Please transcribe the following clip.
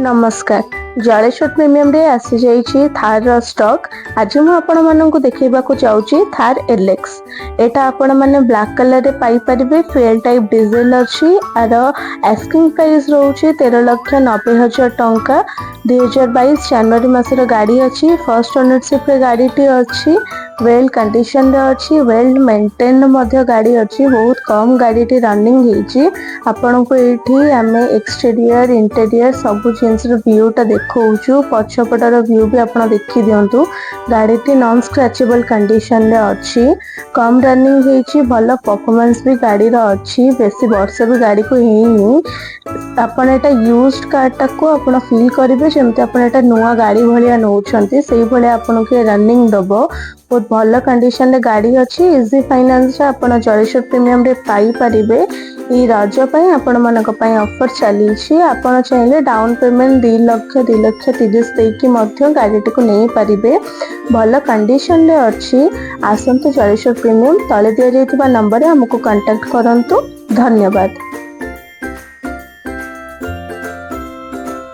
नमस्कार। जलेश्वर प्रीमियम रे आसी जाइछि थार रो स्टॉक। आज मु आपण माननकु देखैबाकू चाहूछि थार एलएक्स। एटा आपण माने ब्लैक कलर रे पाई परिबे। फ्यूल टाइप डीजल अछि। आर आस्किंग प्राइस रहउछि 13,90,000 टंका। 2022 जनवरी मासर गाड़ी अछि। फर्स्ट ओनरशिप रे गाड़ी टी अछि। वेल कंडीशन रे अछि। वेल मेंटेन मध्य गाड़ी अछि। बहुत कम गाड़ी टी रनिंग हेछि। आपनको एठी हमें एक्सटीरियर इंटीरियर सब जिन्स व्यू टा देखौछु। पछपटर व्यू भी आपण देखि दियंतु। गाड़ी टी नॉन स्क्रैचेबल कंडीशन रे अछि। कम रनिंग हेछि। भलो परफॉर्मेंस भी गाड़ी रो अछि। बेसी वर्ष भी गाड़ी को हेनी। आपण एटा यूज्ड कार टा को आपण फील करिवे जेमते आपण एटा नुवा गाड़ी भलिया नउछंती सेही भलिया आपण के रनिंग दबो। बहुत भलो कंडीशन रे गाड़ी अछि। इजी फाइनेंस रे आपण जलेश्वर प्रीमियम रे पाई परिबे। ई रज पई आपण मानक पई ऑफर चली छी। आपण चाहिले डाउन पेमेंट 2 लाख 2,30,000 देकी मध्य गाड़ी को नहीं परिबे। भलो कंडीशन रे अछि। आसंतु जलेश्वर प्रीमियम तले दिया जायतिबा नंबर रे हमको कांटेक्ट करंतु। धन्यवाद।